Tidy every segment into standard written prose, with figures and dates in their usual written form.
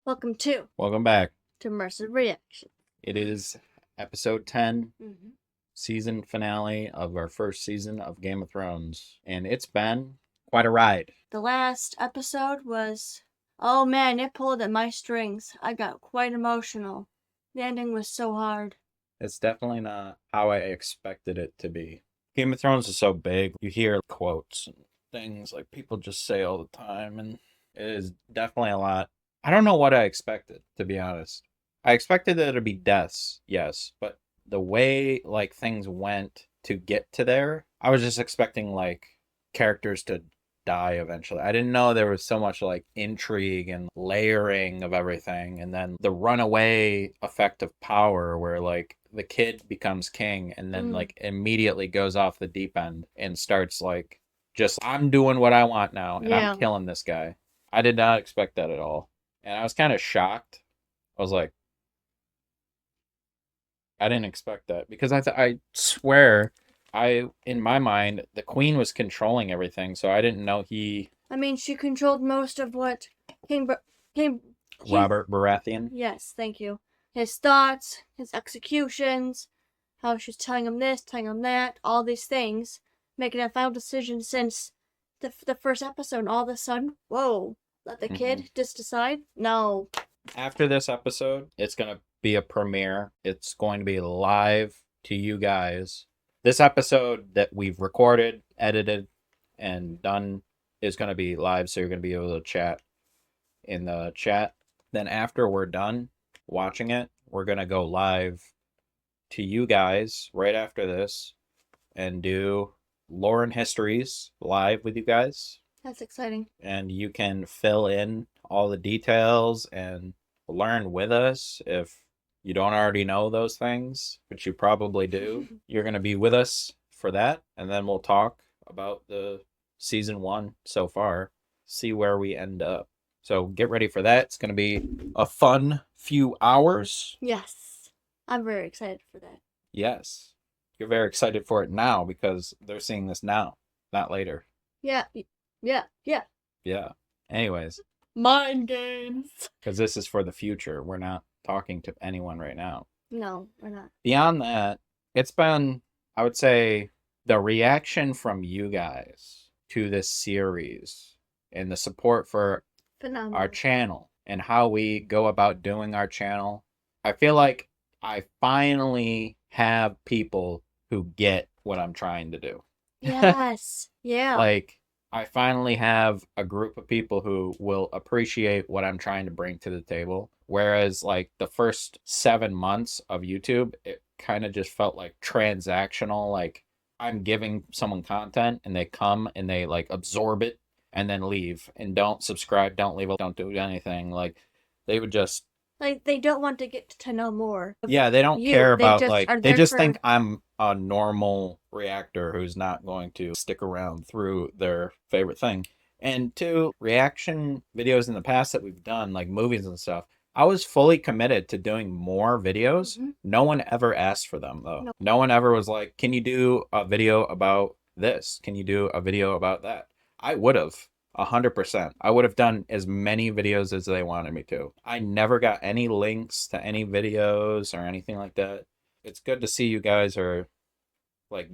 Welcome to Welcome back. Immersive Reaction. It is episode 10, Mm-hmm. season finale of our first season of Game of Thrones. And it's been quite a ride. The last episode was, oh man, it pulled at my strings. I got quite emotional. The ending was so hard. It's definitely not how I expected it to be. Game of Thrones is so big. You hear quotes and things like people just say all the time, and it is definitely a lot. I don't know what I expected, to be honest. I expected that it'd be deaths, yes, but the way things went to get to there, I was just expecting characters to die eventually. I didn't know there was so much intrigue and layering of everything, and then the runaway effect of power where the kid becomes king and then immediately goes off the deep end and starts just I'm doing what I want now and Yeah. I'm killing this guy. I did not expect that at all. And I was kind of shocked. I was like, I didn't expect that because I swear in my mind the queen was controlling everything, so I didn't know he. I mean, she controlled most of what Robert Baratheon. Yes, thank you. His thoughts, his executions, how she's telling him this, telling him that, all these things, making a final decision since the first episode. And all of a sudden, whoa, let the kid just decide? No. After this episode, it's going to be a premiere. It's going to be live to you guys. This episode that we've recorded, edited, and done is going to be live, so you're going to be able to chat in the chat. Then after we're done watching it, we're going to go live to you guys right after this and do lore and histories live with you guys. That's exciting. And you can fill in all the details and learn with us if you don't already know those things, which you probably do. You're going to be with us for that, and then we'll talk about the season 1 so far, see where we end up. So get ready for that. It's going to be a fun few hours. Yes. I'm very excited for that. Yes. You're very excited for it now because they're seeing this now, not later. Yeah. Yeah. Anyways. Mind games. Because this is for the future. We're not talking to anyone right now. No, we're not. Beyond that, it's been, I would say, the reaction from you guys to this series and the support for Phenomenal. Our channel and how we go about doing our channel. I feel like I finally have people who get what I'm trying to do. Yes. Yeah. I finally have a group of people who will appreciate what I'm trying to bring to the table. Whereas the first 7 months of YouTube, it kind of just felt transactional. I'm giving someone content and they come and they absorb it and then leave and don't subscribe, don't leave, don't do anything. They would just they don't want to get to know more. Yeah, they don't care about they just think I'm a normal reactor who's not going to stick around through their favorite thing. And 2, reaction videos in the past that we've done, like movies and stuff, I was fully committed to doing more videos. Mm-hmm. No one ever asked for them, though. No one ever was like, can you do a video about this? Can you do a video about that? I would have. 100%. I would have done as many videos as they wanted me to. I never got any links to any videos or anything like that. It's good to see you guys are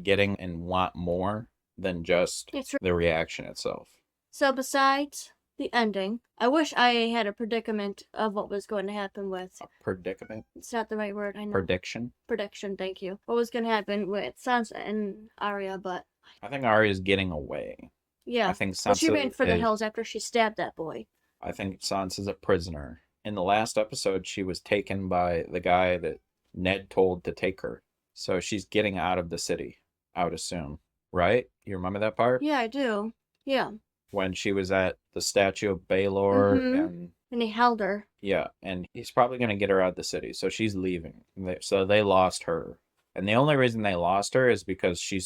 getting and want more than just the reaction itself. So besides the ending, I wish I had a predicament of what was going to happen with... A predicament? It's not the right word, I know. Prediction? Prediction, thank you. What was going to happen with Sansa and Arya, but... I think Arya's getting away. Yeah. I think Sansa well, she ran for the hills after she stabbed that boy. I think Sansa's a prisoner. In the last episode, she was taken by the guy that Ned told to take her. So she's getting out of the city, I would assume. Right? You remember that part? Yeah, I do. Yeah. When she was at the statue of Baelor and he held her. Yeah, and he's probably going to get her out of the city. So she's leaving. So they lost her. And the only reason they lost her is because she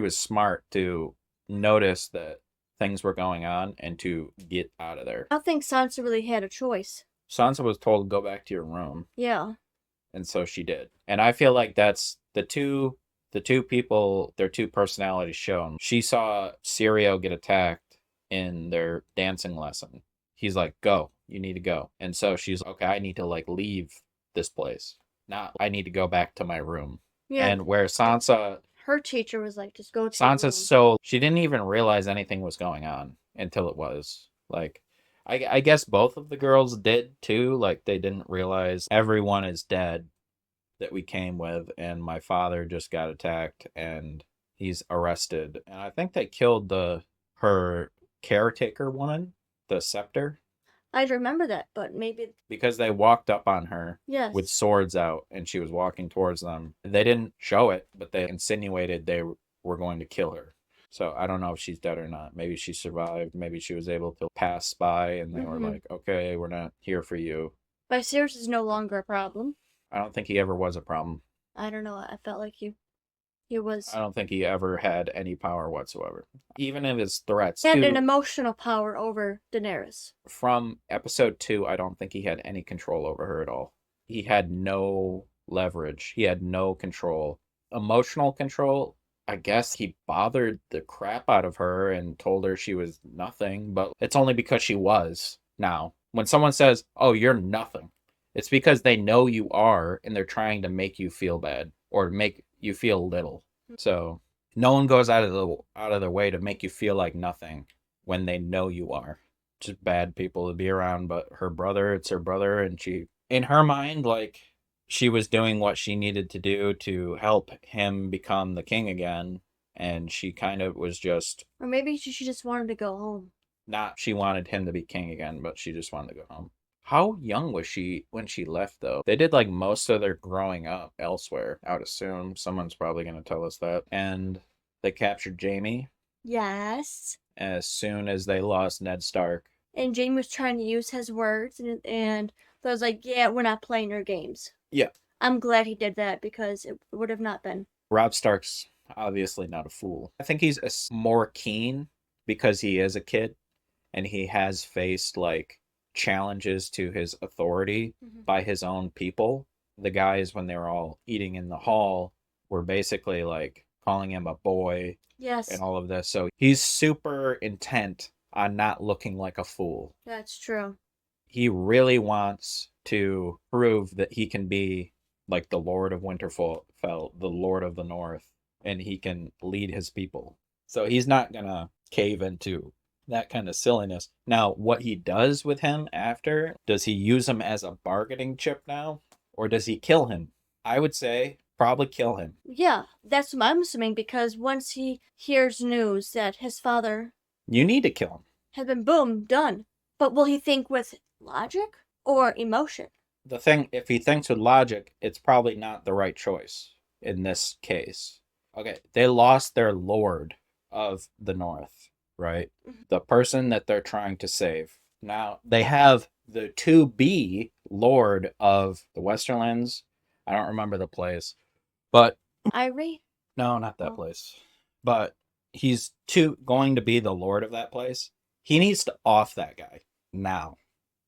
was smart to notice that things were going on and to get out of there. I don't think Sansa really had a choice. Sansa was told to go back to your room. Yeah. And so she did. And I feel like that's the two people, their two personalities shown. She saw Syrio get attacked in their dancing lesson. he's like, go, you need to go. And so she's okay, I need to like leave this place. Not I need to go back to my room. Yeah. And where Sansa, her teacher was like, just go to Sansa, she didn't even realize anything was going on until it was. Like, I guess both of the girls did too. Like, they didn't realize everyone is dead that we came with, and my father just got attacked and he's arrested. And I think they killed her caretaker woman, the scepter. I remember that, but maybe because they walked up on her yes. with swords out and she was walking towards them. They didn't show it, but they insinuated they were going to kill her. So I don't know if she's dead or not. Maybe she survived. Maybe she was able to pass by and they were like, okay, we're not here for you. Viserys is no longer a problem. I don't think he ever was a problem. I don't know. I felt like he was. I don't think he ever had any power whatsoever. Even in his threats. He had an emotional power over Daenerys. From episode 2, I don't think he had any control over her at all. He had no leverage. He had no control. Emotional control, I guess he bothered the crap out of her and told her she was nothing, but it's only because she was now. When someone says, oh, you're nothing, it's because they know you are and they're trying to make you feel bad or make you feel little. So no one goes out of their way to make you feel like nothing when they know you are. Just bad people to be around. But her brother, it's her brother, and she, in her mind, like, she was doing what she needed to do to help him become the king again, and she kind of was just... Or maybe she just wanted to go home. Not she wanted him to be king again, but she just wanted to go home. How young was she when she left, though? They did, like, most of their growing up elsewhere, I would assume. Someone's probably going to tell us that. And they captured Jaime. Yes. As soon as they lost Ned Stark. And Jaime was trying to use his words, and I was like, yeah, we're not playing your games. Yeah. I'm glad he did that, because it would have not been. Robb Stark's obviously not a fool. I think he's more keen because he is a kid, and he has faced, like, challenges to his authority by his own people. The guys, when they were all eating in the hall, were basically like calling him a boy. Yes. And all of this. So he's super intent on not looking like a fool. That's true. He really wants to prove that he can be like the Lord of Winterfell, the Lord of the North, and he can lead his people. So he's not gonna cave into that kind of silliness. Now, what he does with him after, does he use him as a bargaining chip now? Or does he kill him? I would say probably kill him. Yeah, that's what I'm assuming, because once he hears news that his father... You need to kill him. Has been, boom, done. But will he think with logic or emotion? The thing, if he thinks with logic, it's probably not the right choice in this case. Okay, they lost their Lord of the North. Right? The person that they're trying to save. Now, they have the to-be Lord of the Westerlands. I don't remember the place. But... Ivory? No, not that place. But he's going to be the Lord of that place. He needs to off that guy. Now.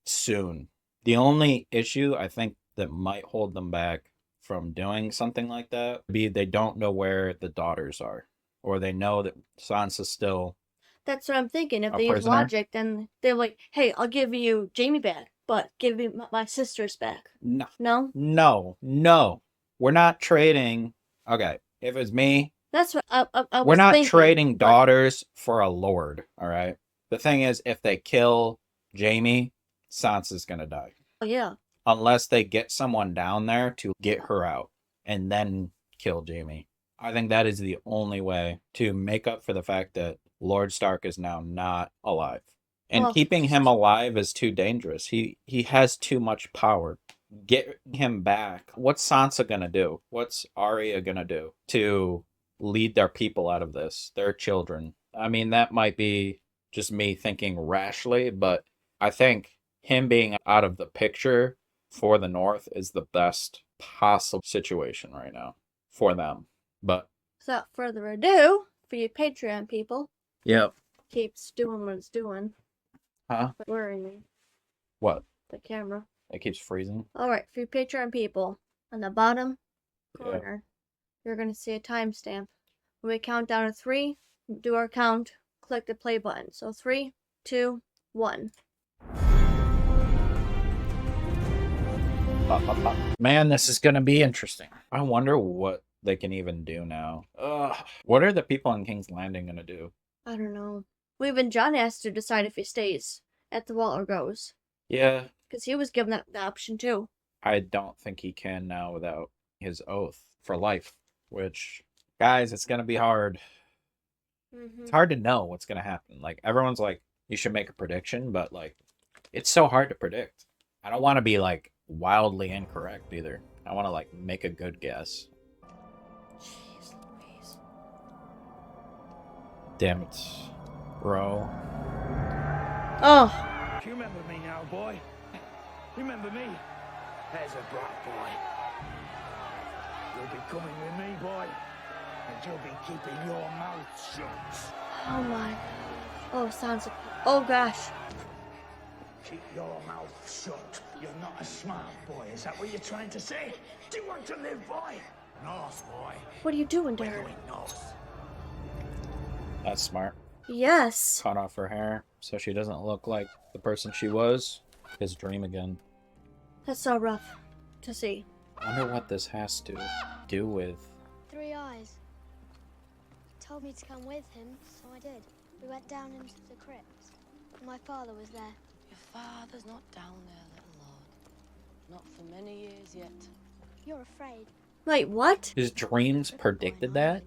Soon. The only issue, I think, that might hold them back from doing something like that would be they don't know where the daughters are. Or they know that Sansa's still... That's what I'm thinking. If they use logic, then they're like, hey, I'll give you Jaime back, but give me my sisters back. No. No? No. We're not trading... Okay, if it's me... That's what I was We're not thinking, trading daughters for a lord, alright? The thing is, if they kill Jaime, Sansa's gonna die. Oh, yeah. Unless they get someone down there to get her out, and then kill Jaime. I think that is the only way to make up for the fact that Lord Stark is now not alive. And keeping him alive is too dangerous. He has too much power. Get him back. What's Sansa gonna do? What's Arya gonna do to lead their people out of this? Their children. I mean, that might be just me thinking rashly, but I think him being out of the picture for the North is the best possible situation right now for them. But without further ado, for you Patreon people. Yep. Keeps doing what it's doing. Huh? But worrying me. What? The camera. It keeps freezing. Alright, for you Patreon people, on the bottom corner, you're going to see a timestamp. When we count down to 3, do our count, click the play button. So 3, 2, 1. Man, this is gonna be interesting. I wonder what they can even do now. What are the people in King's Landing gonna do? I don't know. Well, even John has to decide if he stays at the wall or goes. Yeah. Because he was given that the option too. I don't think he can now without his oath for life. Which, guys, it's gonna be hard. It's hard to know what's gonna happen. Like, everyone's like, you should make a prediction, but like, it's so hard to predict. I don't want to be like wildly incorrect either. I want to like make a good guess. Jeez Louise. Damn it, bro. Oh. Do you remember me now, boy? Remember me? There's a bright boy. You'll be coming with me, boy. And you'll be keeping your mouth shut. Oh my. Oh, sounds. Oh gosh. Keep your mouth shut. You're not a smart boy. Is that what you're trying to say? Do you want to live, boy? North, boy. What are you doing, We're Darren? going north. That's smart. Yes. Cut off her hair so she doesn't look like the person she was. His dream again. That's so rough to see. I wonder what this has to do with... 3 Eyes. He told me to come with him, so I did. We went down into the crypt. My father was there. Your father's not down there, little lord. Not for many years yet. You're afraid. Wait, what? His dreams predicted that?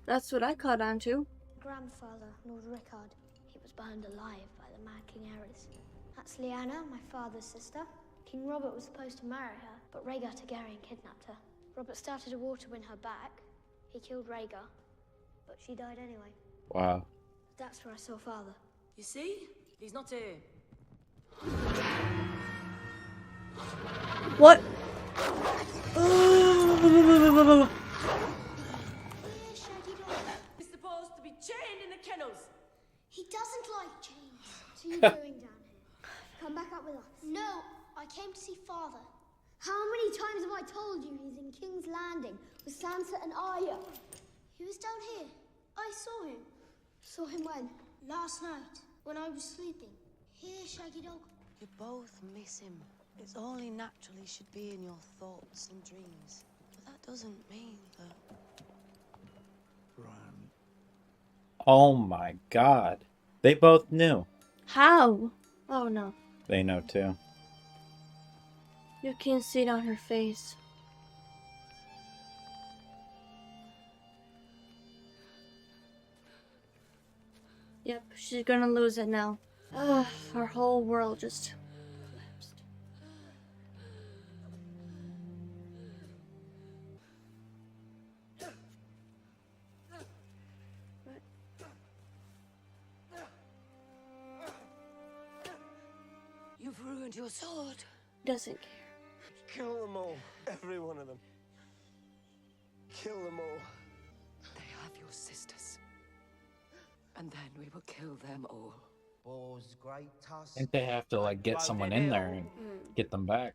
That's what I caught on to. Grandfather, Lord Rickard. He was burned alive by the Mad King Aerys. That's Lyanna, my father's sister. King Robert was supposed to marry her, but Rhaegar Targaryen kidnapped her. Robert started a war to win her back. He killed Rhaegar, but she died anyway. Wow. That's where I saw father. You see? He's not here. What? He's supposed to be chained in the kennels. He doesn't like chains. What are you doing down here? Come back up with us. No, I came to see father. How many times have I told you he's in King's Landing with Sansa and Arya? He was down here. I saw him. Saw him when? Last night, when I was sleeping. Here, Shaggy Dog. You both miss him. It's only natural he should be in your thoughts and dreams. But that doesn't mean that... Bran. Oh my god. They both knew. How? Oh no. They know too. You can see it on her face. Yep, she's gonna lose it now. Ugh, her whole world just collapsed. You've ruined your sword. Doesn't care. Kill them all. Every one of them. Kill them all. They have your sisters. And then we will kill them all. War's great tusk. I think they have to like get someone in there and get them back.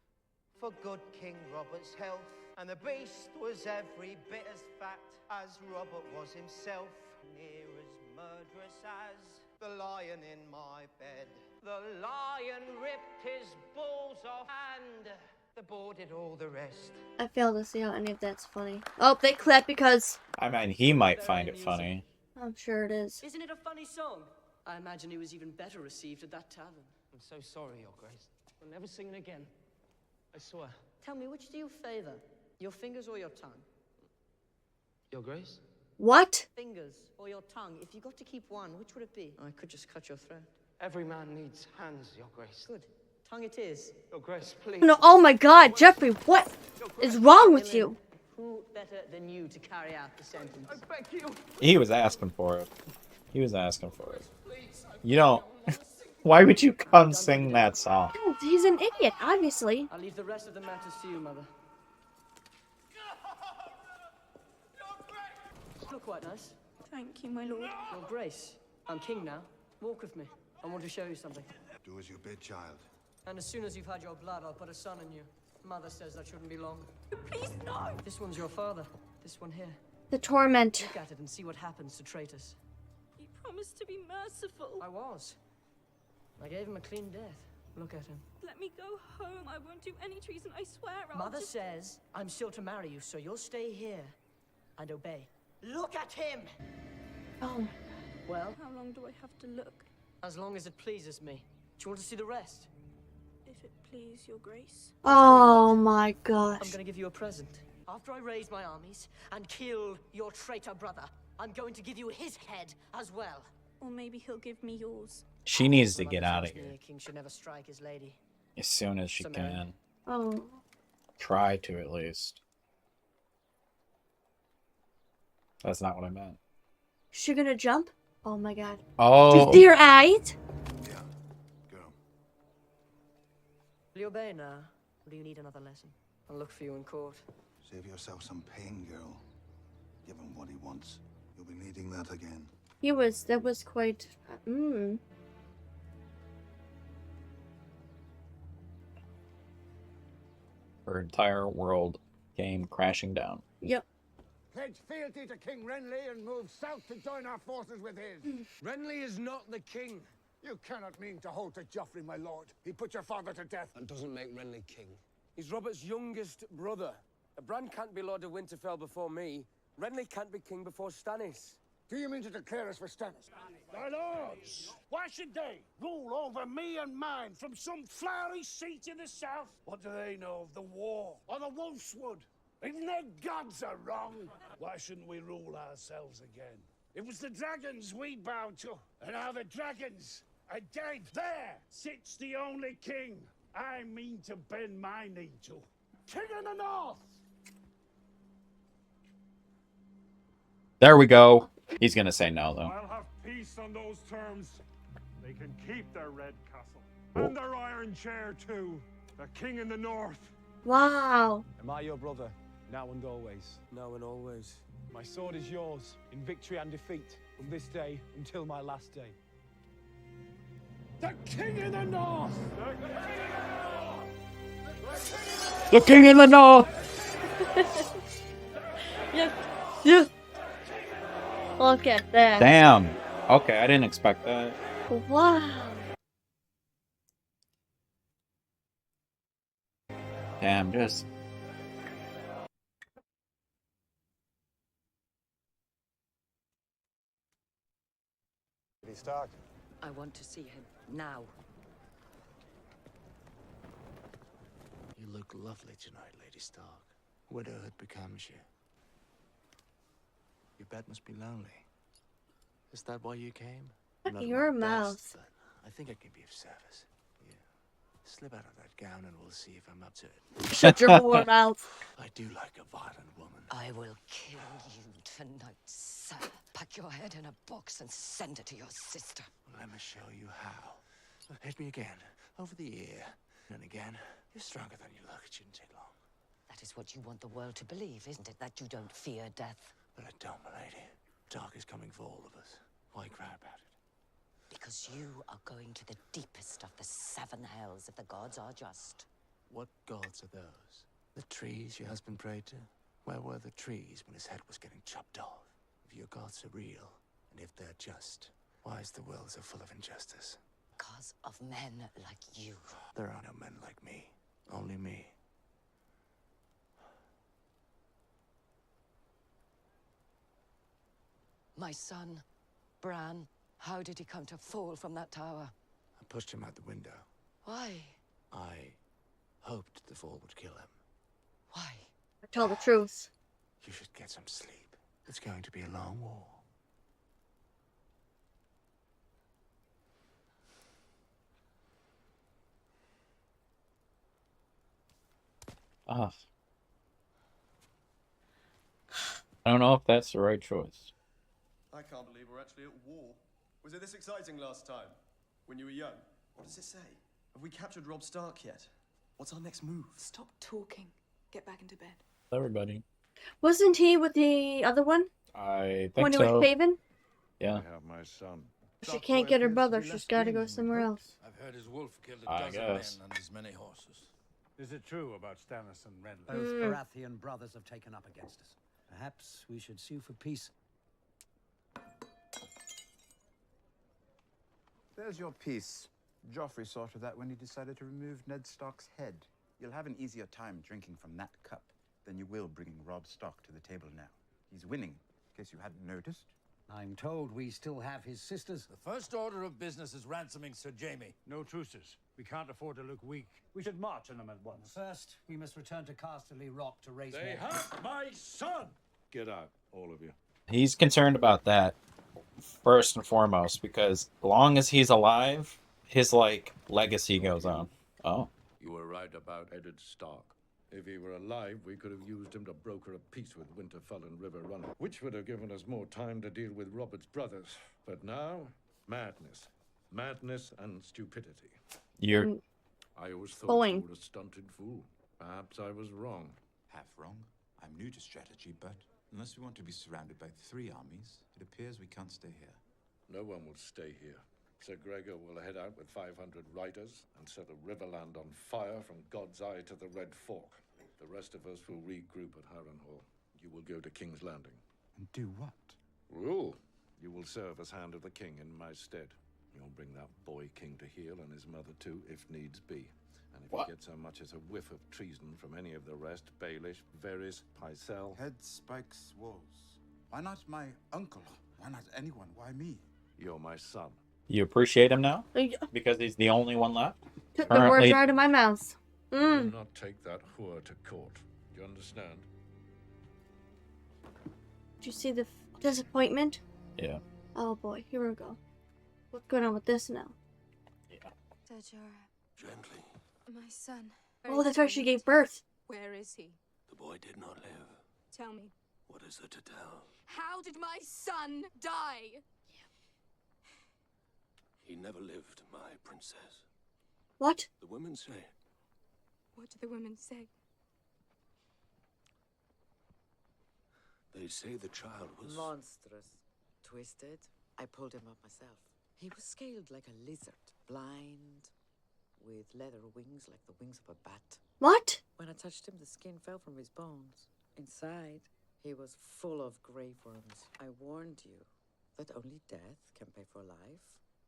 For good King Robert's health. And the beast was every bit as fat as Robert was himself. Near as murderous as the lion in my bed. The lion ripped his balls off and the boar did all the rest. I fail to see how any of that's funny. Oh, they clap because... I mean, he might find it funny. I'm sure it is. Isn't it a funny song? I imagine it was even better received at that tavern. I'm so sorry, Your Grace. We'll never sing it again. I swear. Tell me, which do you favor? Your fingers or your tongue? Your Grace? What? Fingers or your tongue? If you got to keep one, which would it be? I could just cut your throat. Every man needs hands, Your Grace. Good. Tongue it is. Your Grace, please. No, oh my god, Jeffrey, what is wrong with you? Who better than you to carry out the sentence? I beg you. He was asking for it. He was asking for it. You don't... Why would you come sing that song? He's an idiot, obviously. I'll leave the rest of the matters to you, Mother. Look quite nice. Thank you, my lord. Your Grace, I'm king now. Walk with me. I want to show you something. Do as you bid, child. And as soon as you've had your blood, I'll put a son in you. Mother says that shouldn't be long. Please, no! This one's your father. This one here. The torment. Look at it and see what happens to traitors. He promised to be merciful. I was. I gave him a clean death. Look at him. Let me go home. I won't do any treason, I swear. Mother says I'm still to marry you, so you'll stay here and obey. Look at him! Oh. Well, How long do I have to look? as long as it pleases me. Do you want to see the rest? If it please your grace. Oh my I'm gosh. gonna give you a present. After I raise my armies and kill your traitor brother, I'm going to give you his head as well. Or maybe he'll give me yours. She needs to My get mother out of tells me here a king should never strike his lady. as soon as she So, Mary. can. Oh. Try to, at least. That's not what I meant. Is she gonna jump? Oh my god. Oh. Do you see her eyes? Yeah, go. Will you obey now? Or do you need another lesson? I'll look for you in court. Save yourself some pain, girl. Give him what he wants. You'll be needing that again. That was quite, Her entire world came crashing down. Yep. Pledge fealty to King Renly and move south to join our forces with his. Renly is not the king. You cannot mean to hold to Joffrey, my lord. He put your father to death. That doesn't make Renly king. He's Robert's youngest brother. Bran can't be Lord of Winterfell before me. Renly can't be king before Stannis. Do you mean to declare us for Stannis? My lords, why should they rule over me and mine from some flowery seat in the south? What do they know of the war or the Wolfswood? Even their gods are wrong. Why shouldn't we rule ourselves again? It was the dragons we bowed to, and now the dragons are dead. There sits the only king I mean to bend my knee to. King of the North! There we go. He's gonna say no, though. I'll have peace on those terms. They can keep their red castle. And their iron chair, too. The king in the north. Wow. Am I your brother, now and always? Now and always. My sword is yours, in victory and defeat, from this day until my last day. The king in the north! The king in the north! Yeah. Yeah. Look at that. Damn. Okay, I didn't expect that. Wow. Damn, just... Lady Stark. I want to see him now. You look lovely tonight, Lady Stark. Widowhood becomes you. Your bed must be lonely. Is that why you came? Shut Not your my mouth. best, but I think I can be of service. Yeah. Slip out of that gown and we'll see if I'm up to it. Shut your whore mouth. I do like a violent woman. I will kill you tonight, sir. Pack your head in a box and send it to your sister. Let me show you how. Hit me again, over the ear, and again. You're stronger than you look. It shouldn't take long. That is what you want the world to believe, isn't it? That you don't fear death. But I don't, milady. Dark is coming for all of us. Why cry about it? Because you are going to the deepest of the 7 hells if the gods are just. What gods are those? The trees your husband prayed to? Where were the trees when his head was getting chopped off? If your gods are real, and if they're just, why is the world so full of injustice? Because of men like you. There are no men like me. Only me. My son, Bran, how did he come to fall from that tower? I pushed him out the window. Why? I hoped the fall would kill him. Why? Tell the truth. You should get some sleep. It's going to be a long war. Ah. I don't know if that's the right choice. I can't believe we're actually at war. Was it this exciting last time? When you were young? What does it say? Have we captured Robb Stark yet? What's our next move? Stop talking. Get back into bed. Everybody. Wasn't he with the other one? I think When he so. was shaven? Yeah. I have my son. She can't get her brother. She's got to go somewhere else. I've heard his wolf killed a I dozen guess. men and as many horses. Is it true about Stannis and Renly? Both Baratheon brothers have taken up against us. Perhaps we should sue for peace. There's your piece. Joffrey sorted that when he decided to remove Ned Stark's head. You'll have an easier time drinking from that cup than you will bringing Robb Stark to the table now. He's winning, in case you hadn't noticed. I'm told we still have his sisters. The first order of business is ransoming Sir Jaime. No truces. We can't afford to look weak. We should march on them at once. First, we must return to Casterly Rock to raise They more. have my son! Get out, all of you. He's concerned about that first and foremost, because as long as he's alive, his, like, legacy goes on. Oh. You were right about Eddard Stark. If he were alive, we could have used him to broker a peace with Winterfell and River Run, which would have given us more time to deal with Robert's brothers. But now, madness. Madness and stupidity. I always thought you were a stunted fool. Perhaps I was wrong. Half wrong. I'm new to strategy, but unless we want to be surrounded by 3 armies, it appears we can't stay here. No one will stay here. Sir Gregor will head out with 500 riders and set a riverland on fire from God's Eye to the Red Fork. The rest of us will regroup at Harrenhal. You will go to King's Landing. And do what? Rule. You will serve as Hand of the King in my stead. You'll bring that boy king to heel and his mother too, if needs be. And if he gets so much as a whiff of treason from any of the rest, Baelish, Varys, Pycelle... Head spikes walls. Why not my uncle? Why not anyone? Why me? You're my son. You appreciate him now? Because he's the only one left? Took the words right out of my mouth. Do not take that whore to court. Do you understand? Did you see the disappointment? Yeah. Oh boy, here we go. What's going on with this now? Gently. My son. Oh, that's where she gave birth. Where is he? The boy did not live. Tell me. What is there to tell? How did my son die? He never lived, my princess. What? The women say. What do the women say? They say the child was... monstrous. Twisted. I pulled him up myself. He was scaled like a lizard. Blind. With leather wings like the wings of a bat. What? When I touched him, the skin fell from his bones. Inside, he was full of grave worms. I warned you that only death can pay for life.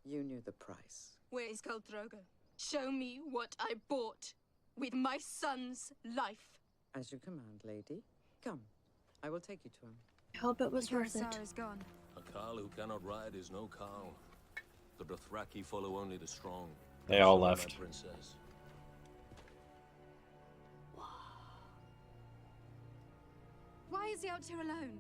You knew the price. Where is Khal Drogo? Show me what I bought with my son's life. As you command, lady. Come, I will take you to him. I hope it was worth it. Is gone. A Khal who cannot ride is no Khal. The Dothraki follow only the strong. They all So, my left. princess. Why is he out here alone?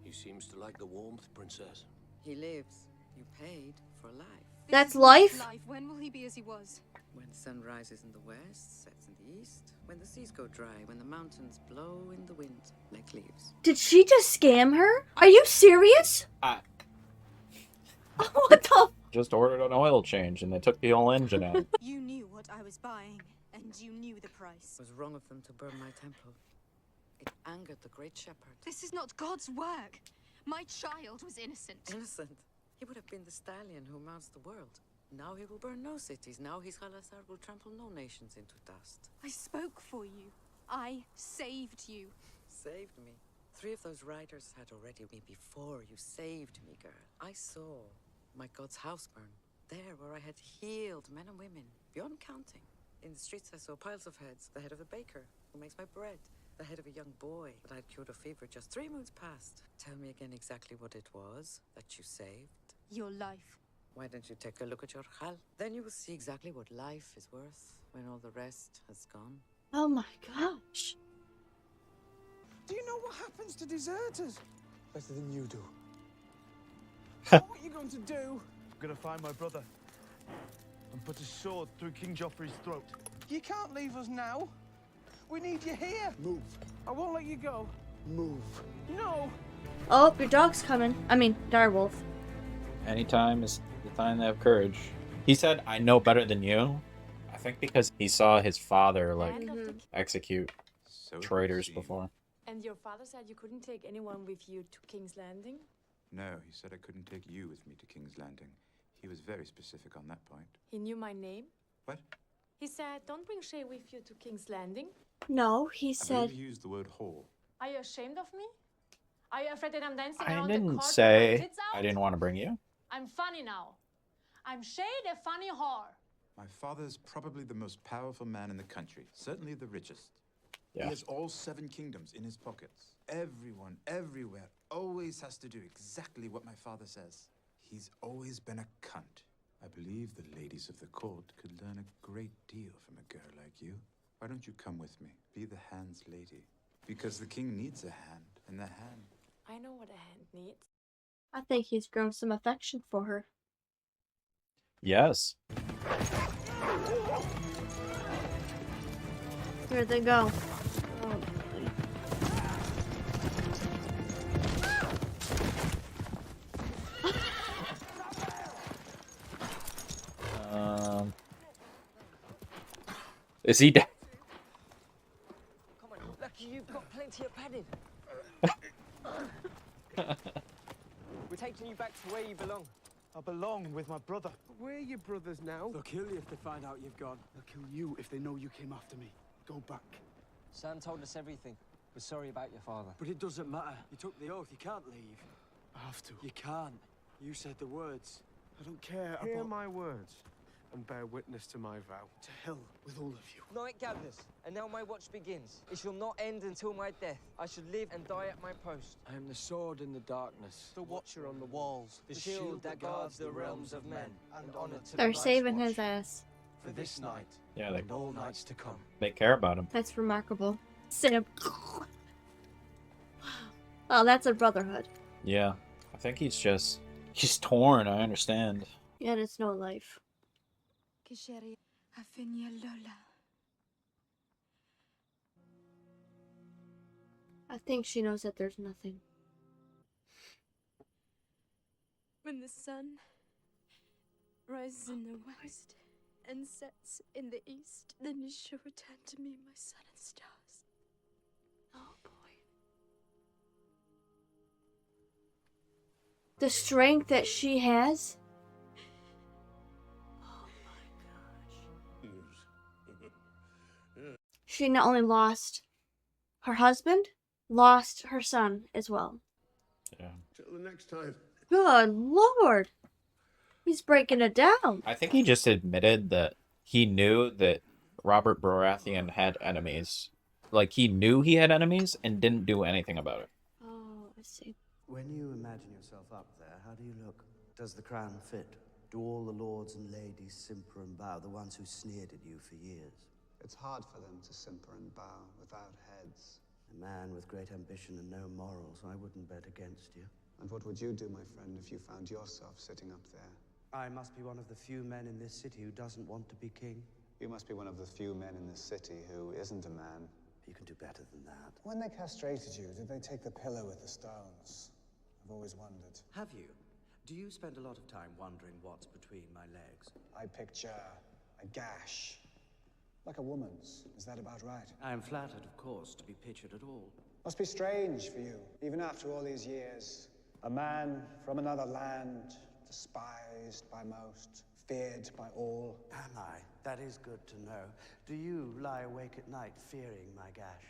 He seems to like the warmth, princess. He lives. You paid for life. That's life? When will he be as he was? When the sun rises in the west, sets in the east, when the seas go dry, when the mountains blow in the wind like leaves. Did she just scam her? Are you serious? What the? Just ordered an oil change and they took the whole engine out. You knew what I was buying, and you knew the price. It was wrong of them to burn my temple. It angered the great shepherd. This is not God's work. My child was innocent. Innocent? He would have been the stallion who mounts the world. Now he will burn no cities. Now his Khalasar will trample no nations into dust. I spoke for you. I saved you. Saved me. 3 of those riders had already me before you saved me, girl. I saw my God's house burn. There where I had healed men and women, beyond counting. In the streets I saw piles of heads. The head of a baker who makes my bread. The head of a young boy that I'd cured of fever just 3 moons past. Tell me again exactly what it was that you saved. Your life. Why don't you take a look at your Khal? Then you will see exactly what life is worth when all the rest has gone. Oh my gosh. Do you know what happens to deserters? Better than you do. What are you going to do? I'm gonna find my brother and put a sword through King Joffrey's throat. You can't leave us now. We need you here. Move. I won't let you go. Move. No. Oh, your dog's coming. I mean, direwolf. Anytime is the time to have courage. He said, I know better than you. I think because he saw his father, like, execute traitors before. And your father said you couldn't take anyone with you to King's Landing? No, he said I couldn't take you with me to King's Landing. He was very specific on that point. He knew my name? What? He said, don't bring Shay with you to King's Landing. No, he I said... believe he used the word whore. Are you ashamed of me? Are you afraid that I'm dancing I around the didn't court with my say tits out? I didn't want to bring you. I'm funny now. I'm Shay the funny whore. My father's probably the most powerful man in the country, certainly the richest. Yeah. He has all 7 kingdoms in his pockets. Everyone, everywhere, always has to do exactly what my father says. He's always been a cunt. I believe the ladies of the court could learn a great deal from a girl like you. Why don't you come with me? Be the hand's lady. Because the king needs a hand, and the hand... I know what a hand needs. I think he's grown some affection for her. Yes. Here they go. Is he dead? Come on, lucky you've got plenty of padding. We're taking you back to where you belong. I belong with my brother. We're your brothers now. They'll kill you if they find out you've gone. They'll kill you if they know you came after me. Go back. Sam told us everything. We're sorry about your father. But it doesn't matter. You took the oath. You can't leave. I have to. You can't. You said the words. I don't care Hear about... my words and bear witness to my vow. To hell with all of you. Night gathers, and now my watch begins. It shall not end until my death. I should live and die at my post. I am the sword in the darkness. The watcher on the walls. The shield that guards the realms of men. And honor to They're the saving Night's his ass. For this night. Yeah, and all nights to come. They care about him. That's remarkable. Sam. Oh, that's a brotherhood. Yeah. I think he's torn, I understand. Yeah, it's no life. I think she knows that there's nothing. When the sun rises in the west and sets in the east, then you shall return to me, my sun and stars. Oh boy. The strength that she has. Oh my gosh. She not only lost her husband, lost her son as well. Yeah. Till the next time. Good Lord. He's breaking it down. I think he just admitted that he knew that Robert Baratheon had enemies. Like, he knew he had enemies and didn't do anything about it. Oh, I see. When you imagine yourself up there, how do you look? Does the crown fit? Do all the lords and ladies simper and bow, the ones who sneered at you for years? It's hard for them to simper and bow without heads. A man with great ambition and no morals, I wouldn't bet against you. And what would you do, my friend, if you found yourself sitting up there? I must be one of the few men in this city who doesn't want to be king. You must be one of the few men in this city who isn't a man. You can do better than that. When they castrated you, did they take the pillow with the stones? I've always wondered. Have you? Do you spend a lot of time wondering what's between my legs? I picture a gash. Like a woman's. Is that about right? I am flattered, of course, to be pictured at all. Must be strange for you, even after all these years. A man from another land, despised by most, feared by all. Am I? That is good to know. Do you lie awake at night fearing my gash?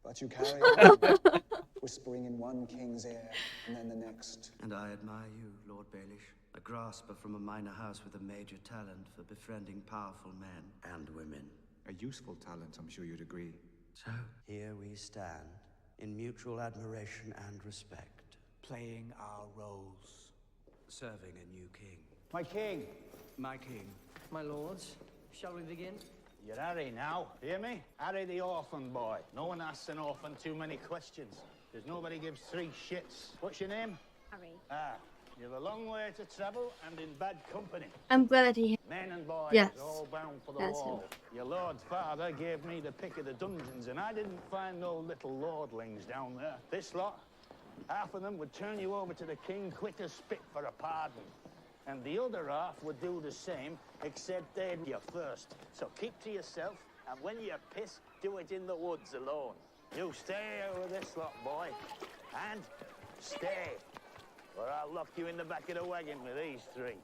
But you carry on, whispering in one king's ear and then the next. And I admire you, Lord Baelish. A grasper from a minor house with a major talent for befriending powerful men and women. A useful talent, I'm sure you'd agree. So, here we stand, in mutual admiration and respect. Playing our roles. Serving a new king. My king. My king. My lords, shall we begin? You're Harry now, hear me? Harry the orphan boy. No one asks an orphan too many questions. There's nobody gives 3 shits. What's your name? Harry. Ah, you've a long way to travel and in bad company. I'm glad that he... Men and boys, Yes. all bound for the That's wall. Your lord's father gave me the pick of the dungeons, and I didn't find no little lordlings down there. This lot, half of them would turn you over to the king quick as spit for a pardon. And the other half would do the same, except they'd you first. So keep to yourself, and when you piss, do it in the woods alone. You stay here with this lot, boy. And stay, or I'll lock you in the back of the wagon with these 3.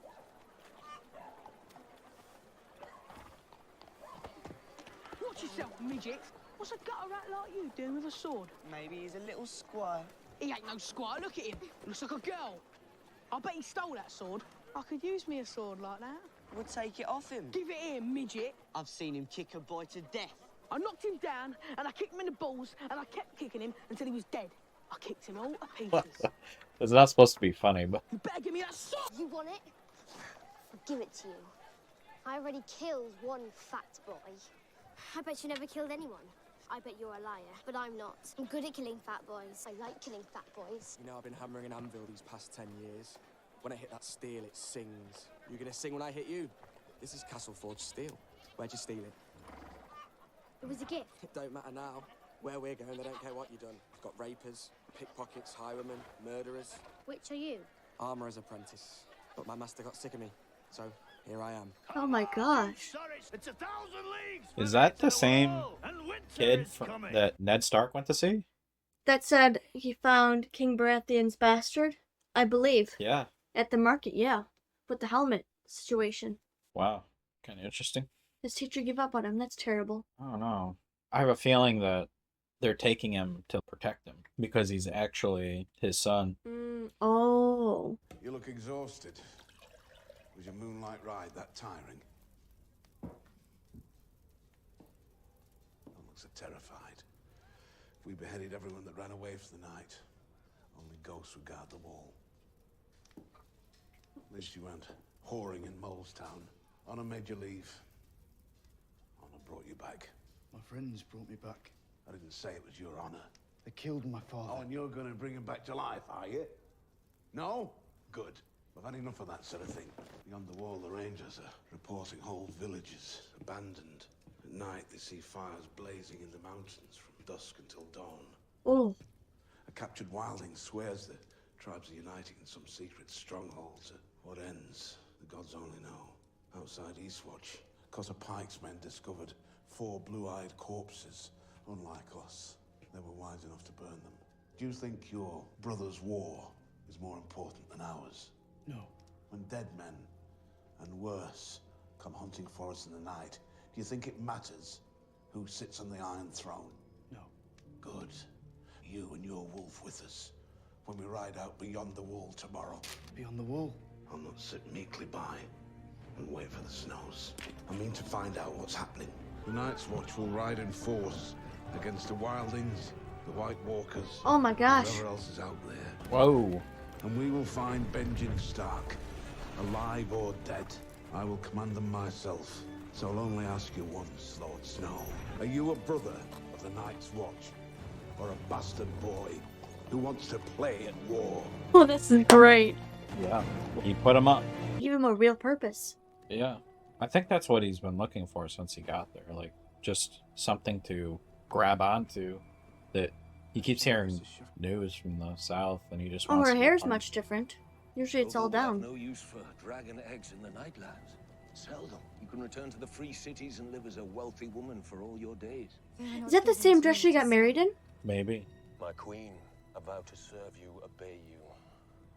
Watch yourself, midget. What's a gutter rat like you doing with a sword? Maybe he's a little squire. He ain't no squire, look at him. Looks like a girl. I bet he stole that sword. I could use me a sword like that. We'll take it off him. Give it here, midget. I've seen him kick a boy to death. I knocked him down, and I kicked him in the balls, and I kept kicking him until he was dead. I kicked him all to pieces. It's not supposed to be funny, but... You better give me that sword! You want it? I'll give it to you. I already killed one fat boy. I bet you never killed anyone. I bet you're a liar, but I'm not. I'm good at killing fat boys. I like killing fat boys. You know, I've been hammering an anvil these past 10 years. When I hit that steel, it sings. You gonna sing when I hit you? This is Castle Forge steel. Where'd you steal it? It was a gift. It don't matter now. Where we're going, they don't care what you've done. We've got rapers, pickpockets, highwaymen, murderers. Which are you? Armourer's apprentice. But my master got sick of me, so here I am. Oh my gosh. It's 1,000 leagues. Is that the same kid that Ned Stark went to see? That said, he found King Baratheon's bastard, I believe. Yeah. At the market, yeah. With the helmet situation. Wow. Kind of interesting. His teacher gave up on him. That's terrible. I don't know. I have a feeling that they're taking him to protect him because he's actually his son. Oh. You look exhausted. Was your moonlight ride that tiring? One looks terrified. If we beheaded everyone that ran away for the night, only ghosts would guard the wall. At least you weren't whoring in Molestown. Honor made you leave. Honor brought you back. My friends brought me back. I didn't say it was your honor. They killed my father. Oh, and you're going to bring him back to life, are you? No? Good. I've had enough of that sort of thing. Beyond the wall, the Rangers are reporting whole villages abandoned. At night, they see fires blazing in the mountains from dusk until dawn. Oh. A captured wildling swears the tribes are uniting in some secret stronghold. What ends, the gods only know. Outside Eastwatch, Cotter Pike's men discovered 4 blue-eyed corpses. Unlike us, they were wise enough to burn them. Do you think your brother's war is more important than ours? No. When dead men, and worse, come hunting for us in the night, do you think it matters who sits on the Iron Throne? No. Good. You and your wolf with us when we ride out beyond the wall tomorrow. Beyond the wall? I'll not sit meekly by and wait for the snows. I mean to find out what's happening. The Night's Watch will ride in force against the Wildlings, the White Walkers. Oh my gosh. Whoever else is out there. Whoa. And we will find Benjen Stark, alive or dead. I will command them myself. So I'll only ask you once, Lord Snow. Are you a brother of the Night's Watch? Or a bastard boy who wants to play at war? Oh, this is great. Yeah. He put him up. Give him a real purpose. Yeah. I think that's what he's been looking for since he got there. Like, just something to grab onto that he keeps hearing news from the south and he just Oh, wants her to be hair's part of much different. Usually it's all Although down. I've no use for dragon eggs in the Nightlands. Sell them. You can return to the free cities and live as a wealthy woman for all your days. Is that the same dress she got married in? Maybe. My queen, I vow to serve you, obey you,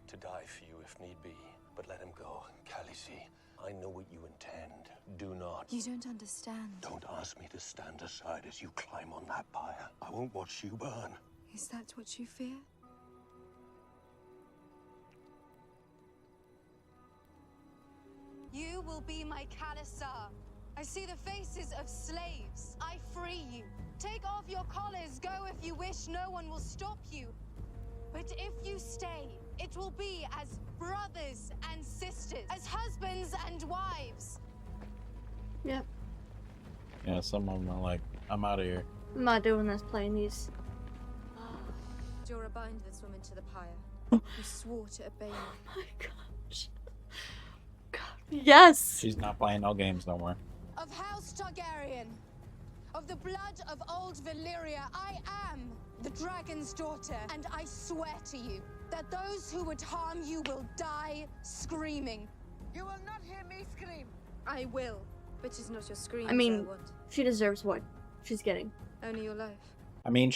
to die for you if need be. But let him go, Khaleesi. I know what you intend. Do not. You don't understand. Don't ask me to stand aside as you climb on that pyre. I won't watch you burn. Is that what you fear? You will be my Khalasar. I see the faces of slaves. I free you. Take off your collars. Go if you wish. No one will stop you. But if you stay, it will be as brothers and sisters, as husbands and wives. Yep. Yeah, some of them are like, I'm out of here. I'm not doing this, playing these. Jorah bind this woman to the pyre. You swore to obey me. Oh my gosh. God. Yes! She's not playing no games no more. Of House Targaryen, of the blood of old Valyria, I am the dragon's daughter, and I swear to you that those who would harm you will die screaming. You will not hear me scream. I will, but it's not your screams I mean, I want. she deserves what she's getting. Only your life. I mean,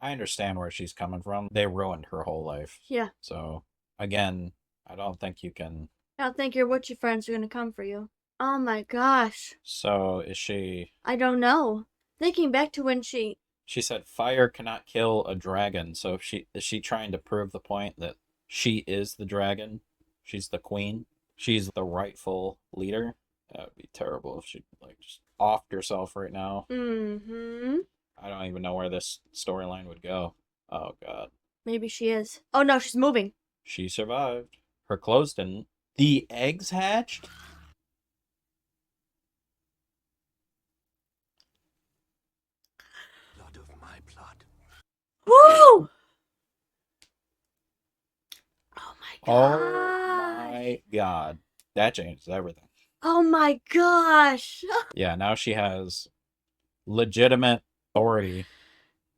I understand where she's coming from. They ruined her whole life. Yeah. So, again, I don't think you can... I don't think your witchy friends are gonna come for you. Oh my gosh. So, is she... I don't know. Thinking back to when she said fire cannot kill a dragon. So, is she trying to prove the point that she is the dragon? She's the queen? she's the rightful leader. That would be terrible if she like just offed herself right now. Mm-hmm. I don't even know where this storyline would go. Oh god. Maybe she is. Oh no, she's moving. She survived. Her clothes didn't. The eggs hatched? Blood of my blood. Woo! Oh my god. Oh my god. That changes everything. Oh my gosh. Yeah, now she has legitimate authority.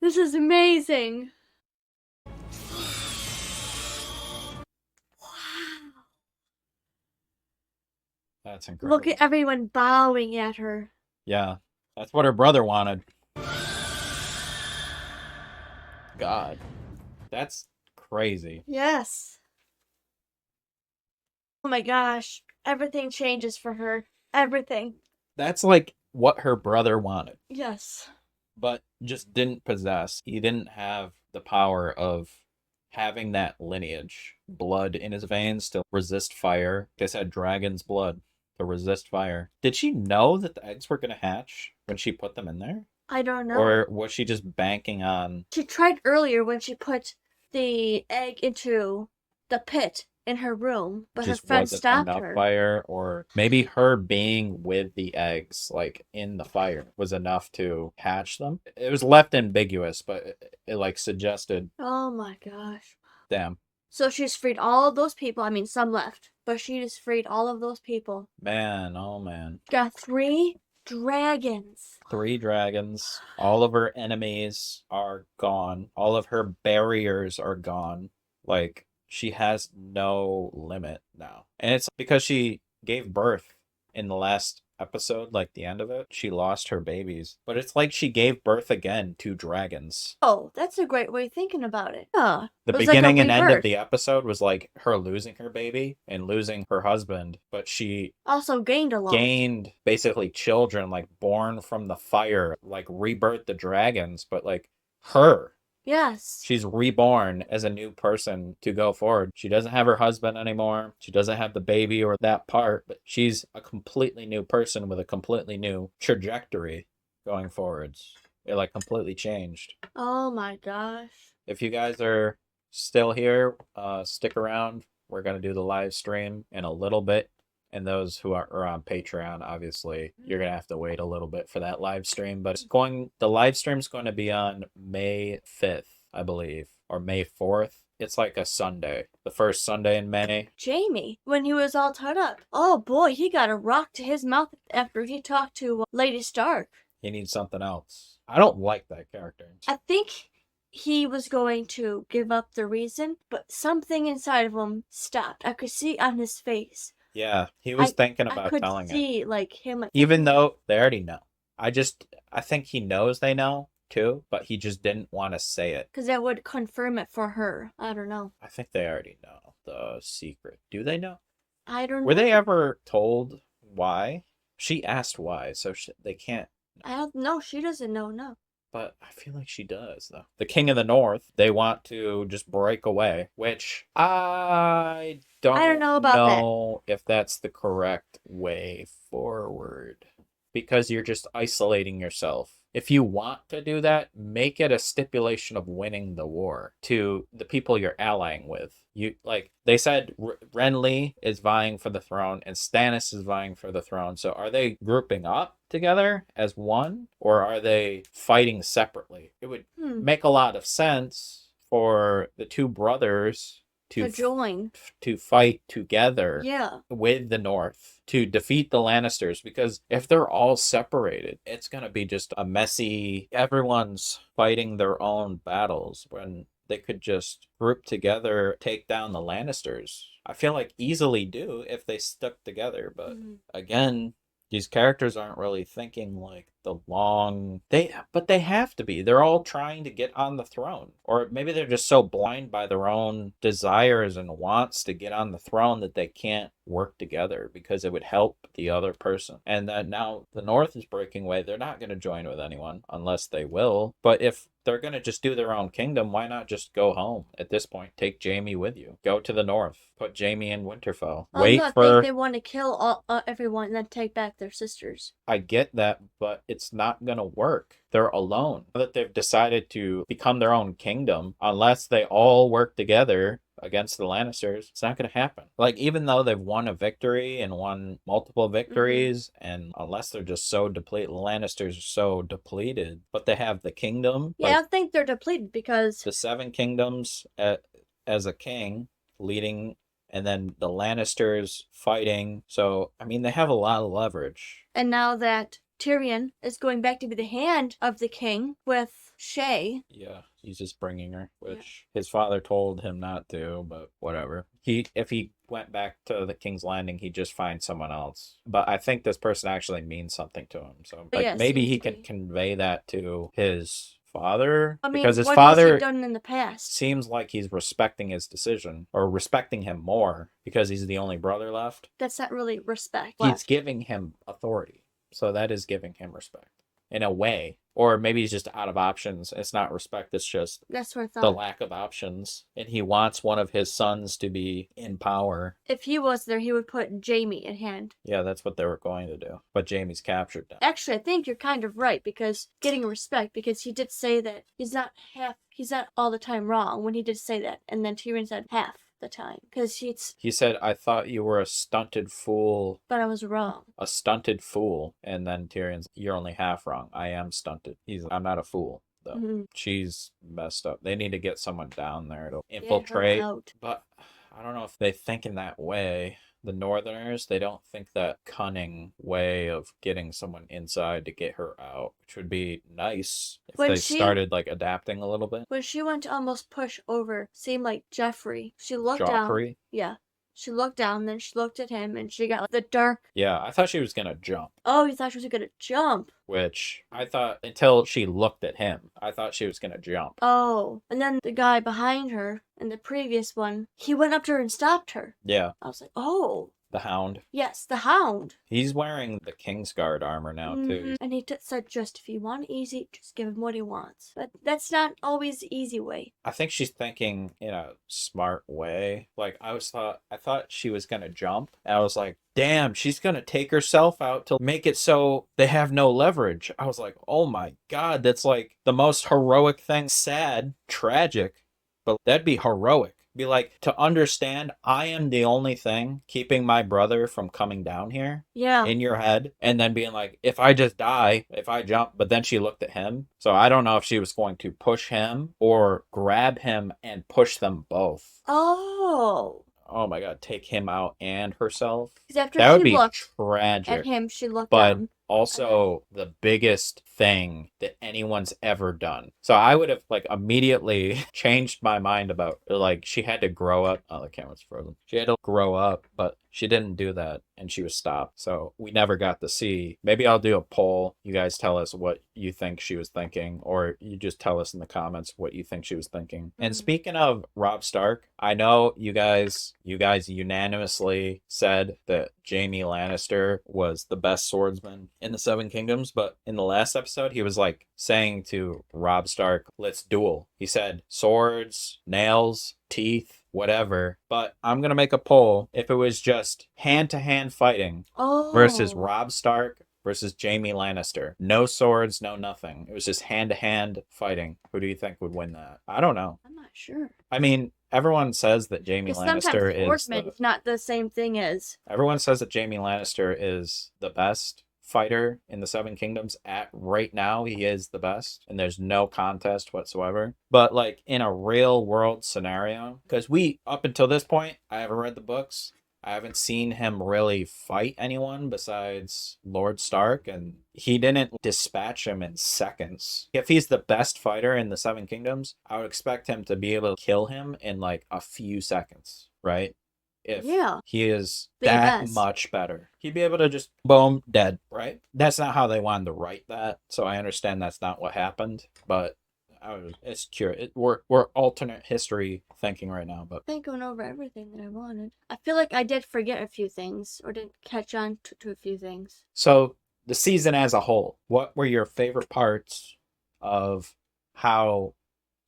This is amazing. Wow. That's incredible. Look at everyone bowing at her. Yeah, that's what her brother wanted. God, that's crazy. Yes. Oh my gosh. Everything changes for her. Everything. That's like what her brother wanted, Yes. but just didn't possess. He didn't have the power of having that lineage, blood in his veins to resist fire. They said dragon's blood to resist fire. Did she know that the eggs were going to hatch when she put them in there? I don't know. Or was she just banking on... She tried earlier when she put the egg into the pit in her room, but her friend stopped her. Fire, or maybe her being with the eggs, like in the fire, was enough to hatch them. It was left ambiguous, but it like suggested. Oh my gosh. Damn. So she's freed all of those people. I mean, some left, but she just freed all of those people. Man, oh man. Got 3 dragons. 3 dragons. All of her enemies are gone. All of her barriers are gone. Like, she has no limit now. And it's because she gave birth in the last episode, like the end of it. She lost her babies. But it's like she gave birth again to dragons. Oh, that's a great way of thinking about it. Yeah. The beginning and end of the episode was like her losing her baby and losing her husband. But she also gained a lot. Gained basically children, like born from the fire, like rebirth the dragons, but like her. Yes. She's reborn as a new person to go forward. She doesn't have her husband anymore. She doesn't have the baby or that part, but she's a completely new person with a completely new trajectory going forwards. It like completely changed. Oh my gosh. If you guys are still here, stick around. We're going to do the live stream in a little bit. And those who are on Patreon, obviously, you're going to have to wait a little bit for that live stream. But the live stream's going to be on May 5th, I believe, or May 4th. It's like a Sunday, the first Sunday in May. Jamie, when he was all tied up. Oh boy, he got a rock to his mouth after he talked to Lady Stark. He needs something else. I don't like that character. I think he was going to give up the reason, but something inside of him stopped. I could see on his face. Yeah, he was thinking about telling it. I could see, like, him. Even though they already know. I think he knows they know, too, but he just didn't want to say it. Because that would confirm it for her. I don't know. I think they already know the secret. Do they know? I don't know. Were they ever told why? She asked why, so they can't. I don't know. She doesn't know, no. But I feel like she does, though. The King of the North, they want to just break away, which I don't know about if that's the correct way forward. Because you're just isolating yourself. If you want to do that, make it a stipulation of winning the war to the people you're allying with. They said Renly is vying for the throne and Stannis is vying for the throne. So are they grouping up together as one, or are they fighting separately? It would make a lot of sense for the 2 brothers to join, to fight together with the North to defeat the Lannisters, because if they're all separated, it's going to be just a messy, everyone's fighting their own battles when they could just group together, take down the Lannisters. I feel like easily do if they stuck together, but again, these characters aren't really thinking like but they have to be. They're all trying to get on the throne. Or maybe they're just so blind by their own desires and wants to get on the throne that they can't work together because it would help the other person. And that now the North is breaking away. They're not going to join with anyone unless they will. But if they're going to just do their own kingdom, why not just go home at this point? Take Jaime with you. Go to the North. Put Jaime in Winterfell. I think they want to kill everyone and then take back their sisters. I get that, but it's not going to work. They're alone. Now that they've decided to become their own kingdom, unless they all work together against the Lannisters, it's not going to happen. Like, even though they've won a victory and won multiple victories, and unless they're just so depleted, the Lannisters are so depleted, but they have the kingdom. Yeah, I don't think they're depleted because the Seven Kingdoms as a king leading, and then the Lannisters fighting. So, I mean, they have a lot of leverage. And now that Tyrion is going back to be the hand of the king with Shay. Yeah, he's just bringing her, which his father told him not to, but whatever. If he went back to the King's Landing, he'd just find someone else. But I think this person actually means something to him. So maybe he can convey that to his father. I mean, because his what father has he done in the past? Seems like he's respecting his decision, or respecting him more because he's the only brother left. That's not really respect. He's giving him authority. So that is giving him respect in a way. Or maybe he's just out of options. It's not respect. It's just that's what I thought. The lack of options. And he wants one of his sons to be in power. If he was there, he would put Jaime in hand. Yeah, that's what they were going to do. But Jaime's captured them. Actually, I think you're kind of right because getting respect, because he did say that he's not all the time wrong when he did say that. And then Tyrion said half the time because he said, I thought you were a stunted fool, but I was wrong. A stunted fool. And then Tyrion's, you're only half wrong. I am stunted. I'm not a fool though. Mm-hmm. She's messed up. They need to get someone down there to infiltrate. But I don't know if they think in that way. The Northerners, they don't think that cunning way of getting someone inside to get her out, which would be nice if they started like adapting a little bit. When she went to almost push over, seemed like Joffrey. She looked down. Yeah. She looked down, then she looked at him, and she got like, the dark. Yeah, I thought she was gonna jump. Oh, you thought she was gonna jump? Which I thought, until she looked at him, I thought she was gonna jump. Oh, and then the guy behind her in the previous one, he went up to her and stopped her. Yeah. I was like, oh. The Hound. Yes, the Hound. He's wearing the Kingsguard armor now, too. And he said, just if you want easy, just give him what he wants. But that's not always the easy way. I think she's thinking in a smart way. Like, I thought she was going to jump. And I was like, damn, she's going to take herself out to make it so they have no leverage. I was like, oh my God, that's like the most heroic thing. Sad, tragic, but that'd be heroic. Be like, to understand I am the only thing keeping my brother from coming down here. Yeah. In your head. And then being like, if I just die, if I jump. But then she looked at him. So I don't know if she was going to push him or grab him and push them both. Oh my God, take him out and herself. That would be tragic. At him, she looked down. Also, the biggest thing that anyone's ever done. So I would have like immediately changed my mind about like she had to grow up. Oh, the camera's frozen. She had to grow up, but she didn't do that and she was stopped. So we never got to see. Maybe I'll do a poll. You guys tell us what you think she was thinking, or you just tell us in the comments what you think she was thinking. Mm-hmm. And speaking of Robb Stark, I know you guys unanimously said that Jaime Lannister was the best swordsman in the Seven Kingdoms, but in the last episode, he was like saying to Robb Stark, let's duel. He said swords, nails, teeth, whatever. But I'm going to make a poll. If it was just hand-to-hand fighting versus Robb Stark versus Jaime Lannister. No swords, no nothing. It was just hand-to-hand fighting. Who do you think would win that? I don't know. I'm not sure. I mean, everyone says that Jaime Lannister is not the same thing as... Everyone says that Jaime Lannister is the best fighter in the Seven Kingdoms. At right now, he is the best, and there's no contest whatsoever. But like in a real world scenario, because up until this point, I haven't read the books. I haven't seen him really fight anyone besides Lord Stark, and he didn't dispatch him in seconds. If he's the best fighter in the Seven Kingdoms, I would expect him to be able to kill him in like a few seconds, right? if Yeah. he is The that best. much better. He'd be able to just boom, dead, right? That's not how they wanted to write that, so I understand that's not what happened, but it's curious. We're alternate history thinking right now, but I think going over everything that I wanted. I feel like I did forget a few things or didn't catch on to a few things. so the season as a whole, what were your favorite parts of how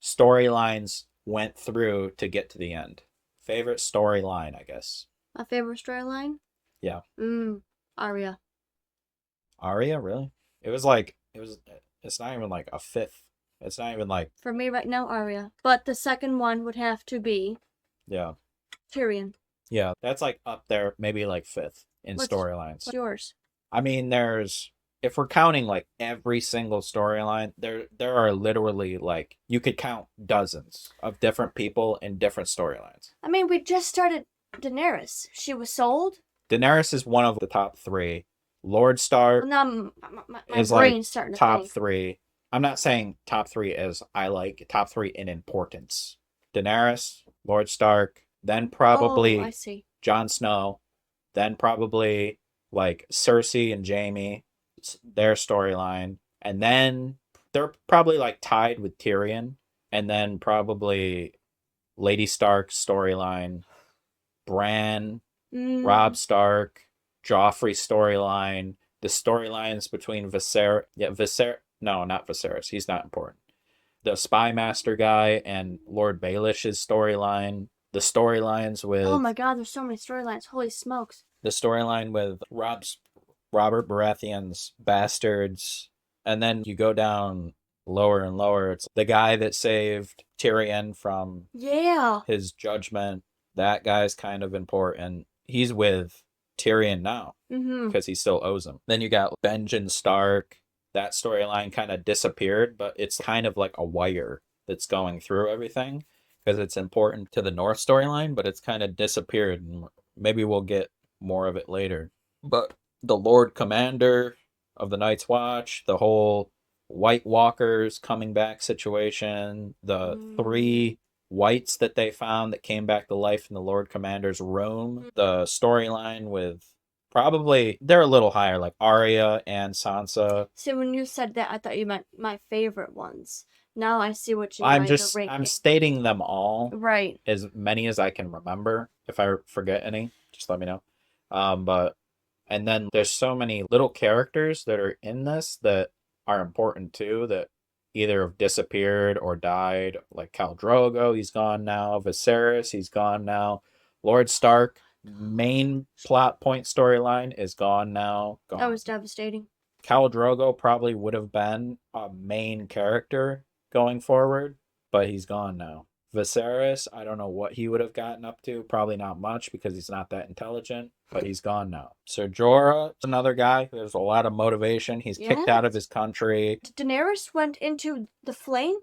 storylines went through to get to the end? Favorite storyline, I guess. My favorite storyline? Yeah. Arya. Arya, really? It's not even like a fifth. It's not even like, For me right now, Arya. But the second one would have to be yeah. Tyrion. Yeah, that's like up there, maybe like fifth in storylines. What's yours? I mean, if we're counting like every single storyline, there are literally like, you could count dozens of different people in different storylines. I mean, we just started Daenerys. She was sold. Daenerys is one of the top three. Lord Stark Now my is brain's like starting to top think. three. I'm not saying top three as I like top three in importance. Daenerys, Lord Stark, then probably I see. Jon Snow, then probably like Cersei and Jaime, their storyline, and then they're probably like tied with Tyrion, and then probably Lady Stark's storyline, Bran, Robb Stark, Joffrey's storyline, the storylines between no, not Viserys, he's not important. The Spy Master guy and Lord Baelish's storyline, the storylines with... Oh my god, there's so many storylines. Holy smokes. The storyline with Robert Baratheon's bastards, and then you go down lower and lower. It's the guy that saved Tyrion from his judgment. That guy's kind of important. He's with Tyrion now because he still owes him. Then you got Benjen Stark. That storyline kind of disappeared, but it's kind of like a wire that's going through everything because it's important to the North storyline, but it's kind of disappeared, and maybe we'll get more of it later. But the Lord Commander of the Night's Watch, the whole White Walkers coming back situation, the 3 whites that they found that came back to life in the Lord Commander's room, the storyline with probably, they're a little higher, like Arya and Sansa. See, when you said that, I thought you meant my favorite ones. Now I see what you meant. I'm stating them all. Right. As many as I can remember. If I forget any, just let me know. And then there's so many little characters that are in this that are important too, that either have disappeared or died, like Khal Drogo, he's gone now. Viserys, he's gone now. Lord Stark, main plot point storyline, is gone now. Gone. That was devastating. Khal Drogo probably would have been a main character going forward, but he's gone now. Viserys, I don't know what he would have gotten up to. Probably not much because he's not that intelligent, but he's gone now. Ser Jorah, another guy who has a lot of motivation. He's kicked out of his country. Daenerys went into the flame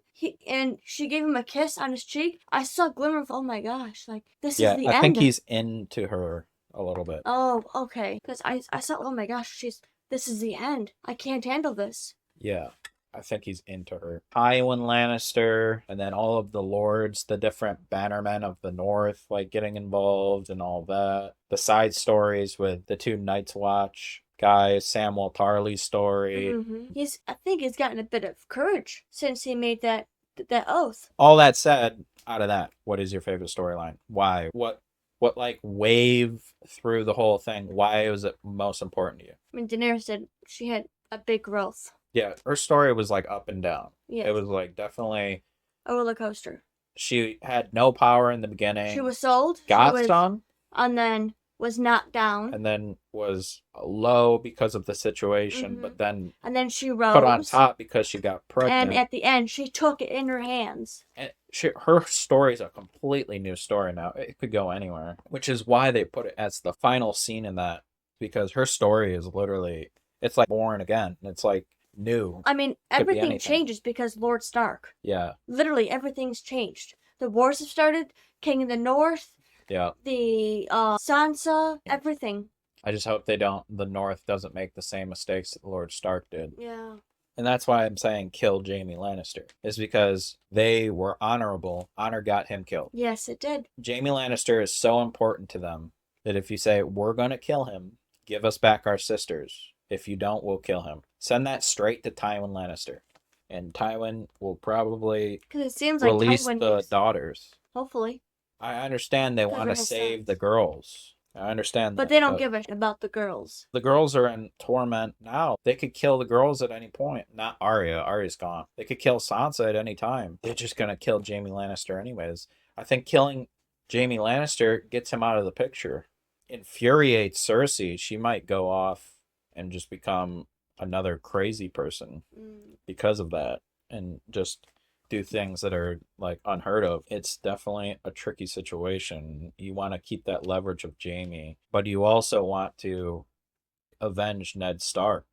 and she gave him a kiss on his cheek. I saw a glimmer of, oh my gosh, like, this is the end. I think he's into her a little bit. Oh, okay. Because I saw, oh my gosh, this is the end. I can't handle this. Yeah. I think he's into her. Tywin Lannister, and then all of the lords, the different bannermen of the North, like getting involved and all that. The side stories with the 2 Night's Watch guys, Samwell Tarly's story. I think he's gotten a bit of courage since he made that oath. All that said, out of that, what is your favorite storyline? Why? What like wave through the whole thing? Why was it most important to you? I mean, Daenerys said she had a big growth. Yeah, her story was like up and down. Yeah. It was like definitely a roller coaster. She had no power in the beginning. She was sold. Got some. And then was knocked down. And then was low because of the situation, but then... And then she rose. Put on top because she got pregnant. And at the end, she took it in her hands. And her story is a completely new story now. It could go anywhere. Which is why they put it as the final scene in that. Because her story is literally... It's like born again. It's like... new. I mean, everything changes because Lord Stark. Yeah. Literally, everything's changed. The wars have started. King in the North. Yeah. The Sansa. Everything. I just hope the North doesn't make the same mistakes that Lord Stark did. Yeah. And that's why I'm saying kill Jaime Lannister, is because they were honorable. Honor got him killed. Yes, it did. Jaime Lannister is so important to them that if you say, we're going to kill him, give us back our sisters. If you don't, we'll kill him. Send that straight to Tywin Lannister. And Tywin will probably it seems like release Tywin the is... daughters. Hopefully. I understand they want to save the girls. I understand that. But they don't give a shit about the girls. The girls are in torment now. They could kill the girls at any point. Not Arya. Arya's gone. They could kill Sansa at any time. They're just going to kill Jaime Lannister anyways. I think killing Jaime Lannister gets him out of the picture. Infuriates Cersei. She might go off and just become another crazy person because of that. And just do things that are like unheard of. It's definitely a tricky situation. You want to keep that leverage of Jaime, but you also want to avenge Ned Stark.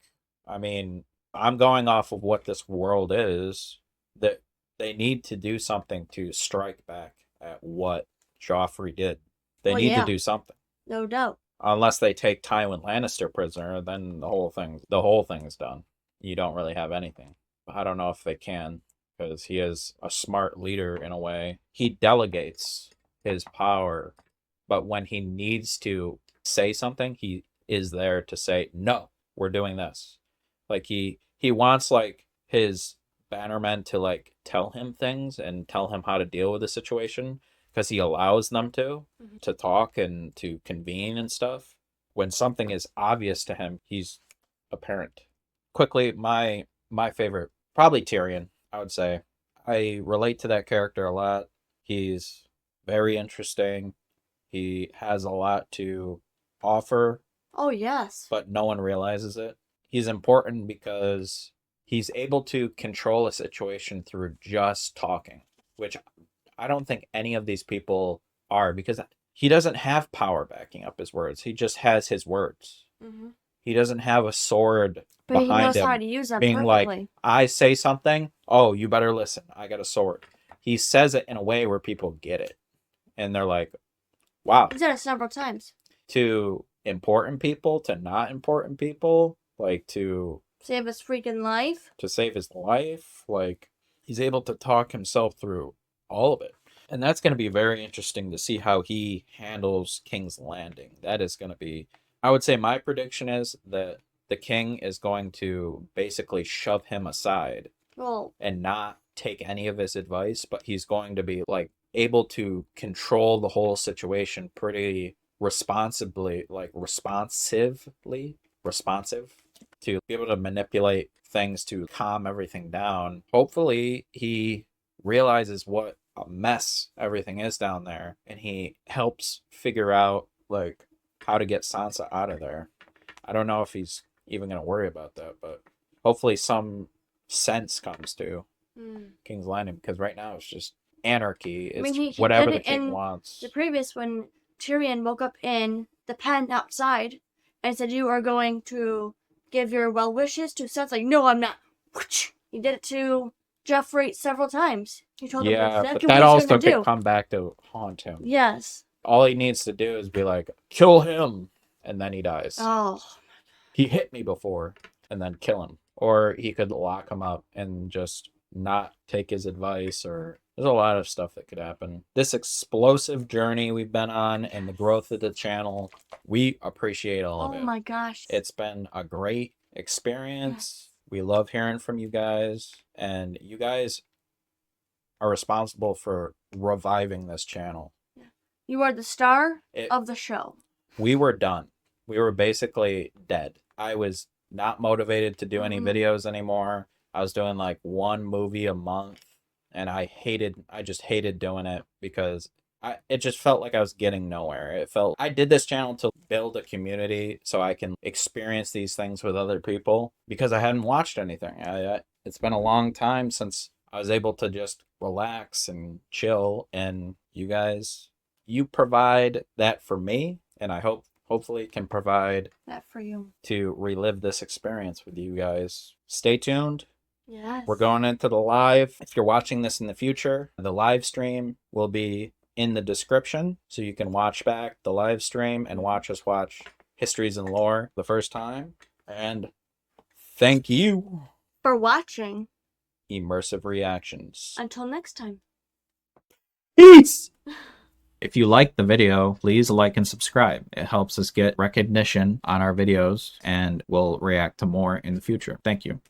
I mean, I'm going off of what this world is, that they need to do something to strike back at what Joffrey did. They need to do something. No doubt. Unless they take Tywin Lannister prisoner, then the whole thing's done. You don't really have anything. I don't know if they can, because he is a smart leader in a way. He delegates his power, but when he needs to say something, he is there to say, no, we're doing this. Like he wants like his bannermen to like tell him things and tell him how to deal with the situation, because he allows them to talk and to convene and stuff. When something is obvious to him, he's a parent. Quickly, my favorite, probably Tyrion. I would say I relate to that character a lot. He's very interesting. He has a lot to offer. Oh, yes. But no one realizes it. He's important because he's able to control a situation through just talking, which I don't think any of these people are, because he doesn't have power backing up his words. He just has his words. Mm-hmm. He doesn't have a sword but behind him. He knows how to use them being perfectly. Like, I say something, oh, you better listen. I got a sword. He says it in a way where people get it. And they're like, wow. He's done it several times. To important people, to not important people, like to... Save his freaking life. To save his life. Like, he's able to talk himself through all of it. And that's going to be very interesting to see how he handles King's Landing. That is going to be... I would say my prediction is that the king is going to basically shove him aside and not take any of his advice, but he's going to be like able to control the whole situation pretty responsive, to be able to manipulate things to calm everything down. Hopefully he realizes what a mess everything is down there, and he helps figure out like how to get Sansa out of there. I don't know if he's even going to worry about that, but hopefully some sense comes to King's Landing, because right now it's just anarchy. It's whatever the king wants. The previous, when Tyrion woke up in the pen outside and said, you are going to give your well wishes to Sansa. Like, no, I'm not. He did it to Joffrey several times. He told him exactly but that also could come back to haunt him. Yes. All he needs to do is be like, kill him, and then he dies. Oh. He hit me before, and then kill him. Or he could lock him up and just not take his advice, or there's a lot of stuff that could happen. This explosive journey we've been on and the growth of the channel, we appreciate all of it. Oh my gosh. It's been a great experience. Yes. We love hearing from you guys, and you guys are responsible for reviving this channel. You are the star of the show. We were done. We were basically dead. I was not motivated to do any videos anymore. I was doing like one movie a month, and I just hated doing it because it just felt like I was getting nowhere. I did this channel to build a community so I can experience these things with other people, because I hadn't watched anything. It's been a long time since I was able to just relax and chill, and you guys, you provide that for me, and I hopefully can provide that for you to relive this experience with you guys. Stay tuned. Yes. We're going into the live. If you're watching this in the future, the live stream will be in the description, so you can watch back the live stream and watch us watch Histories and Lore the first time. And thank you for watching Immersive Reactions. Until next time. Peace! If you liked the video, please like and subscribe. It helps us get recognition on our videos, and we'll react to more in the future. Thank you.